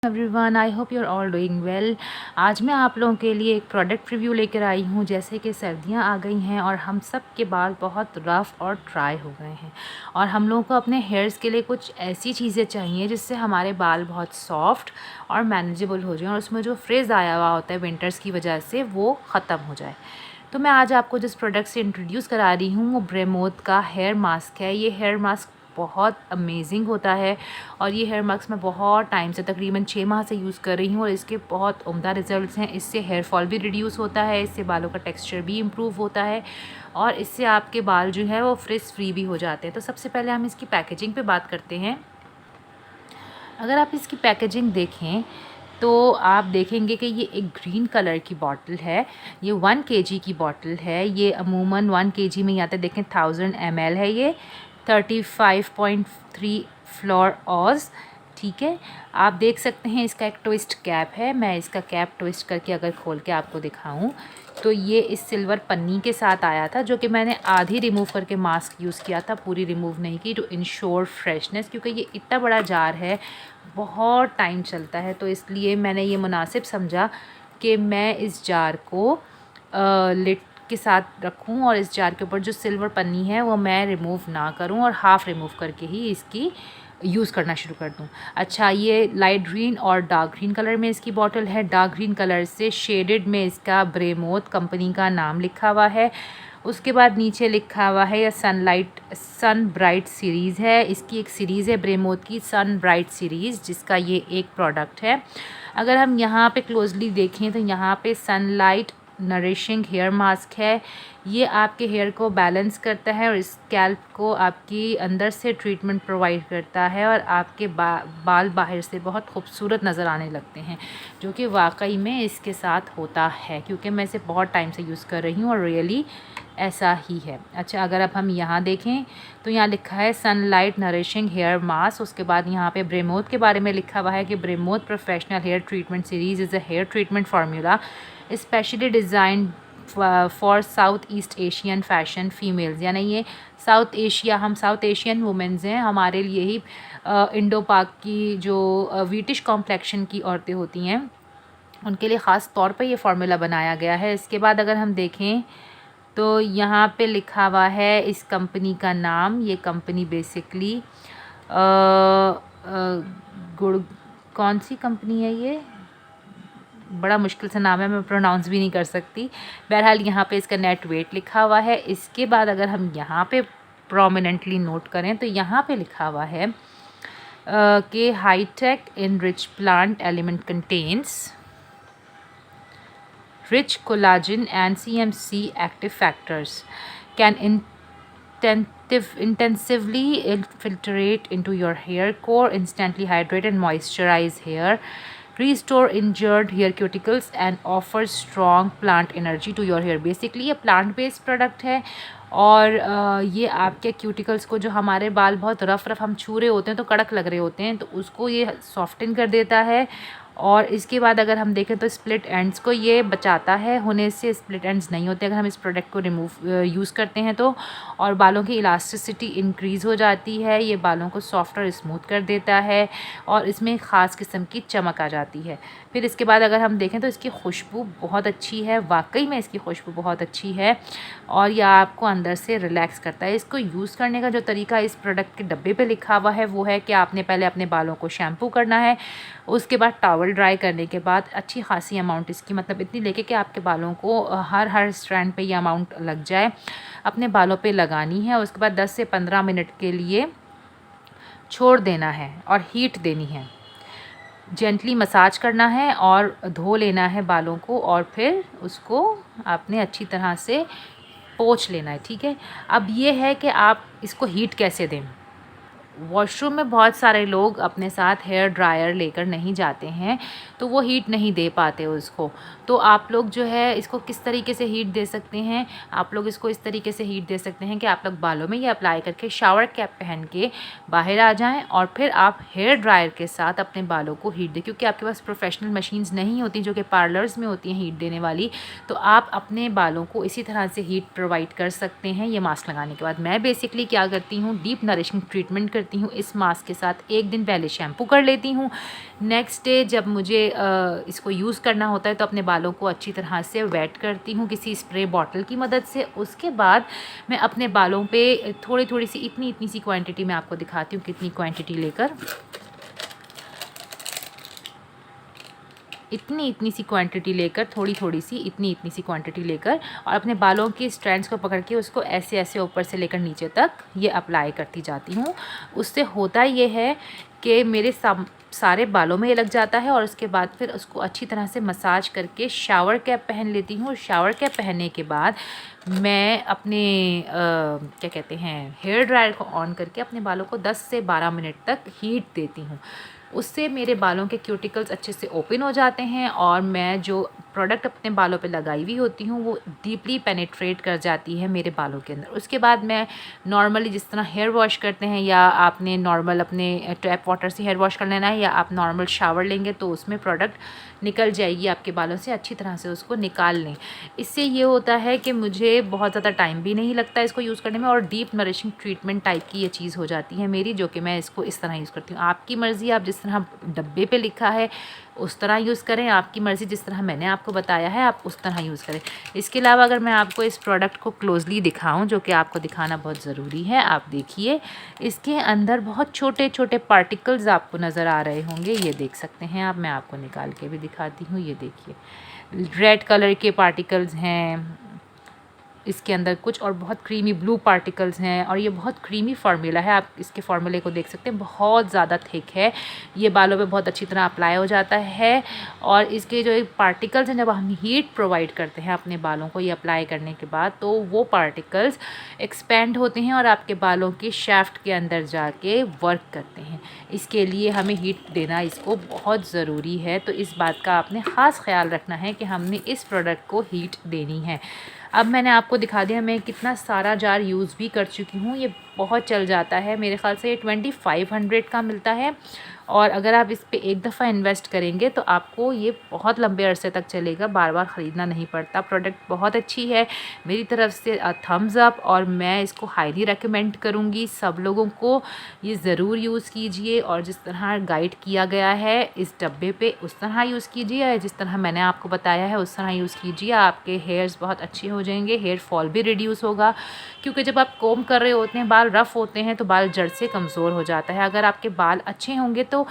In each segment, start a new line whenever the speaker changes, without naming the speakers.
Everyone, I hope you are all doing well. आज मैं आप लोगों के लिए एक प्रोडक्ट रिव्यू लेकर आई हूँ। जैसे कि सर्दियाँ आ गई हैं और हम सब के बाल बहुत रफ़ और ड्राई हो गए हैं और हम लोगों को अपने हेयर्स के लिए कुछ ऐसी चीज़ें चाहिए जिससे हमारे बाल बहुत सॉफ्ट और मैनेजेबल हो जाएं और उसमें जो फ्रिज़ आया हुआ होता है विंटर्स की वजह से वो ख़त्म हो जाए। तो मैं आज आपको जिस प्रोडक्ट से इंट्रोड्यूस करा रही हूँ वो ब्रेमोथ का हेयर मास्क है। ये हेयर मास्क बहुत अमेजिंग होता है और ये हेयर मास्क मैं बहुत टाइम से तकरीबन 6 माह से यूज़ कर रही हूँ और इसके बहुत उम्दा रिजल्ट्स हैं। इससे हेयर फॉल भी रिड्यूस होता है, इससे बालों का टेक्सचर भी इम्प्रूव होता है और इससे आपके बाल जो है वो फ्रिज फ्री भी हो जाते हैं। तो सबसे पहले हम इसकी पैकेजिंग पे बात करते हैं। अगर आप इसकी पैकेजिंग देखें तो आप देखेंगे कि ये एक ग्रीन कलर की बॉटल है। ये 1 kg की बॉटल है। ये अमूमन 1 kg में आता है, देखें 1000 ml है। ये 35.3 फ्लोर ऑज, ठीक है। आप देख सकते हैं इसका एक ट्विस्ट कैप है। मैं इसका कैप ट्विस्ट करके अगर खोल के आपको दिखाऊं तो ये इस सिल्वर पन्नी के साथ आया था, जो कि मैंने आधी रिमूव करके मास्क यूज़ किया था, पूरी रिमूव नहीं की, टू इंश्योर फ्रेशनेस, क्योंकि ये इतना बड़ा जार है, बहुत टाइम चलता है। तो इसलिए मैंने ये मुनासिब समझा कि मैं इस जार को लिड के साथ रखूं और इस जार के ऊपर जो सिल्वर पन्नी है वो मैं रिमूव ना करूं और हाफ़ रिमूव करके ही इसकी यूज़ करना शुरू कर दूं। अच्छा, ये लाइट ग्रीन और डार्क ग्रीन कलर में इसकी बॉटल है। डार्क ग्रीन कलर से शेडेड में इसका ब्रेमोथ कंपनी का नाम लिखा हुआ है। उसके बाद नीचे लिखा हुआ है या सन ब्राइट सीरीज़ है। इसकी एक सीरीज़ है ब्रेमोथ की, सन ब्राइट सीरीज़, जिसका ये एक प्रोडक्ट है। अगर हम यहाँ पे क्लोजली देखें तो यहाँ पे सनलाइट नरिशिंग हेयर मास्क है। ये आपके हेयर को बैलेंस करता है और स्कैल्प को आपकी अंदर से ट्रीटमेंट प्रोवाइड करता है और आपके बाल बाहर से बहुत खूबसूरत नज़र आने लगते हैं, जो कि वाकई में इसके साथ होता है, क्योंकि मैं इसे बहुत टाइम से यूज़ कर रही हूँ और रियली ऐसा ही है। अच्छा, अगर अब हम यहाँ देखें तो यहाँ लिखा है सनलाइट नरिशिंग हेयर मास्क। उसके बाद यहाँ पे ब्रेमोथ के बारे में लिखा हुआ है कि ब्रेमोथ professional hair treatment series is a hair treatment formula specially designed for south east Asian fashion females, यानी ये हम साउथ एशियन वुमेंस हैं, हमारे लिए ही इंडो पाक की जो वीटिश कॉम्प्लेक्शन की औरतें होती हैं उनके लिए ख़ास तौर पे ये फार्मूला बनाया गया है। इसके बाद अगर हम देखें तो यहाँ पे लिखा हुआ है इस कंपनी का नाम। ये कंपनी बेसिकली गुड़, कौन सी कंपनी है ये, बड़ा मुश्किल से नाम है, मैं प्रोनाउंस भी नहीं कर सकती। बहरहाल यहाँ पे इसका नेट वेट लिखा हुआ है। इसके बाद अगर हम यहाँ पे प्रोमिनेंटली नोट करें तो यहाँ पे लिखा हुआ है कि hitech in rich plant element contains rich collagen and CMC active factors, can intensively infiltrate into your hair core, instantly hydrate and moisturize hair, restore injured hair cuticles and offer strong plant energy to your hair। Basically ये plant based product है और ये आपके cuticles को, जो हमारे बाल बहुत रफ़ हम छू रहे होते हैं तो कड़क लग रहे होते हैं, तो उसको ये सॉफ्टन कर देता है। और इसके बाद अगर हम देखें तो स्प्लिट एंड्स को ये बचाता है होने से। स्प्लिट एंड्स नहीं होते अगर हम इस प्रोडक्ट को यूज़ करते हैं तो, और बालों की इलास्टिसिटी इंक्रीज़ हो जाती है। ये बालों को सॉफ्ट और स्मूथ कर देता है और इसमें ख़ास किस्म की चमक आ जाती है। फिर इसके बाद अगर हम देखें तो इसकी खुशबू बहुत अच्छी है, वाकई में इसकी खुशबू बहुत अच्छी है और यह आपको अंदर से रिलैक्स करता है। इसको यूज़ करने का जो तरीका इस प्रोडक्ट के डब्बे पे लिखा हुआ है वो है कि आपने पहले अपने बालों को शैम्पू करना है, उसके बाद टॉवल ड्राई करने के बाद अच्छी खासी अमाउंट इसकी, मतलब इतनी लेके कि आपके बालों को हर स्ट्रैंड पे ये अमाउंट लग जाए, अपने बालों पे लगानी है। उसके बाद 10 से 15 मिनट के लिए छोड़ देना है और हीट देनी है, जेंटली मसाज करना है और धो लेना है बालों को और फिर उसको आपने अच्छी तरह से पोंछ लेना है, ठीक है। अब ये है कि आप इसको हीट कैसे दें। वॉशरूम में बहुत सारे लोग अपने साथ हेयर ड्रायर लेकर नहीं जाते हैं तो वो हीट नहीं दे पाते उसको। तो आप लोग जो है इसको किस तरीके से हीट दे सकते हैं, आप लोग इसको इस तरीके से हीट दे सकते हैं कि आप लोग बालों में ये अप्लाई करके शावर कैप पहन के बाहर आ जाएं और फिर आप हेयर ड्रायर के साथ अपने बालों को हीट दें। क्योंकि आपके पास प्रोफेशनल मशीन्स नहीं होती जो कि पार्लर्स में होती हैं हीट देने वाली, तो आप अपने बालों को इसी तरह से हीट प्रोवाइड कर सकते हैं ये मास्क लगाने के बाद। मैं बेसिकली क्या करती हूँ, डीप नरिशिंग ट्रीटमेंट करती करती हूँ इस मास्क के साथ, एक दिन पहले शैम्पू कर लेती हूँ। नेक्स्ट डे जब मुझे इसको यूज़ करना होता है तो अपने बालों को अच्छी तरह से वेट करती हूँ किसी स्प्रे बॉटल की मदद से। उसके बाद मैं अपने बालों पे थोड़ी थोड़ी सी इतनी इतनी सी क्वांटिटी मैं आपको दिखाती हूँ कितनी क्वांटिटी लेकर, इतनी इतनी सी क्वांटिटी लेकर, थोड़ी थोड़ी सी इतनी इतनी सी क्वांटिटी लेकर, और अपने बालों की स्ट्रैंड्स को पकड़ के उसको ऐसे ऐसे ऊपर से लेकर नीचे तक ये अप्लाई करती जाती हूँ। उससे होता ये है कि मेरे सारे बालों में ये लग जाता है और उसके बाद फिर उसको अच्छी तरह से मसाज करके शावर कैप पहन लेती हूँ। शावर कैप पहनने के बाद मैं अपने क्या कहते हैं हेयर ड्रायर को ऑन करके अपने बालों को 10 से 12 मिनट तक हीट देती हूँ। उससे मेरे बालों के क्यूटिकल्स अच्छे से ओपन हो जाते हैं और मैं जो प्रोडक्ट अपने बालों पे लगाई हुई होती हूँ वो डीपली पेनिट्रेट कर जाती है मेरे बालों के अंदर। उसके बाद मैं नॉर्मली जिस तरह हेयर वॉश करते हैं, या आपने नॉर्मल अपने टैप वाटर से हेयर वॉश कर लेना है, या आप नॉर्मल शावर लेंगे तो उसमें प्रोडक्ट निकल जाएगी आपके बालों से, अच्छी तरह से उसको निकाल लें। इससे ये होता है कि मुझे बहुत ज़्यादा टाइम भी नहीं लगता इसको यूज़ करने में, और डीप नरिशिंग ट्रीटमेंट टाइप की ये चीज़ हो जाती है मेरी, जो कि मैं इसको इस तरह यूज़ करती हूँ। आपकी मर्ज़ी, आप जिस तरह डब्बे पे लिखा है उस तरह यूज़ करें, आपकी मर्ज़ी जिस तरह मैंने आपको बताया है आप उस तरह यूज़ करें। इसके अलावा अगर मैं आपको इस प्रोडक्ट को क्लोजली दिखाऊं, जो कि आपको दिखाना बहुत ज़रूरी है, आप देखिए इसके अंदर बहुत छोटे छोटे पार्टिकल्स आपको नज़र आ रहे होंगे, ये देख सकते हैं आप। मैं आपको निकाल के भी दिखाती हूँ, ये देखिए रेड कलर के पार्टिकल्स हैं इसके अंदर कुछ, और बहुत क्रीमी ब्लू पार्टिकल्स हैं, और ये बहुत क्रीमी फार्मूला है। आप इसके फार्मूले को देख सकते हैं, बहुत ज़्यादा थिक है, ये बालों पे बहुत अच्छी तरह अप्लाई हो जाता है। और इसके जो एक पार्टिकल्स हैं, जब हम हीट प्रोवाइड करते हैं अपने बालों को ये अप्लाई करने के बाद, तो वो पार्टिकल्स एक्सपेंड होते हैं और आपके बालों के शैफ्ट के अंदर जाके वर्क करते हैं। इसके लिए हमें हीट देना इसको बहुत ज़रूरी है, तो इस बात का आपने ख़ास ख्याल रखना है कि हमने इस प्रोडक्ट को हीट देनी है। अब मैंने आपको दिखा दिया मैं कितना सारा जार यूज़ भी कर चुकी हूँ। ये बहुत चल जाता है, मेरे ख़्याल से ये 2500 का मिलता है, और अगर आप इस पे एक दफ़ा इन्वेस्ट करेंगे तो आपको ये बहुत लंबे अरसे तक चलेगा, बार बार ख़रीदना नहीं पड़ता। प्रोडक्ट बहुत अच्छी है, मेरी तरफ से थम्स अप, और मैं इसको हाईली रेकमेंड करूँगी सब लोगों को। ये ज़रूर यूज़ कीजिए, और जिस तरह गाइड किया गया है इस डब्बे पे उस तरह यूज़ कीजिए, जिस तरह मैंने आपको बताया है उस तरह यूज़ कीजिए। आपके हेयर्स बहुत अच्छे हो जाएंगे, हेयर फॉल भी रिड्यूस होगा, क्योंकि जब आप कोम कर रहे होते हैं, बाल रफ़ होते हैं तो बाल जड़ से कमज़ोर हो जाता है। अगर आपके बाल अच्छे होंगे तो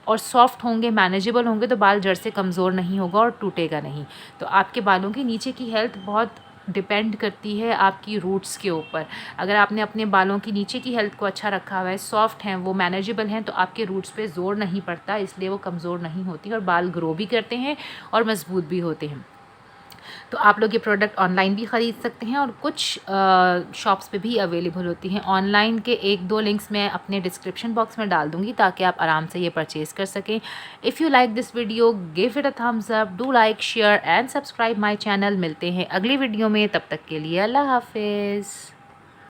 और सॉफ्ट होंगे, मैनेजेबल होंगे, तो बाल जड़ से कमज़ोर नहीं होगा और टूटेगा नहीं। तो आपके बालों की नीचे की हेल्थ बहुत डिपेंड करती है आपकी रूट्स के ऊपर। अगर आपने अपने बालों की नीचे की हेल्थ को अच्छा रखा हुआ है, सॉफ्ट हैं, वो मैनेजेबल हैं, तो आपके रूट्स पे ज़ोर नहीं पड़ता, इसलिए वो कमज़ोर नहीं होती और बाल ग्रो भी करते हैं और मज़बूत भी होते हैं। तो आप लोग ये प्रोडक्ट ऑनलाइन भी ख़रीद सकते हैं, और कुछ शॉप्स पे भी अवेलेबल होती हैं। ऑनलाइन के 1-2 लिंक्स मैं अपने डिस्क्रिप्शन बॉक्स में डाल दूँगी ताकि आप आराम से ये परचेज़ कर सकें। If you like this video give it a thumbs up, do like, share and subscribe my channel. मिलते हैं अगली वीडियो में, तब तक के लिए अल्लाह हाफिज़।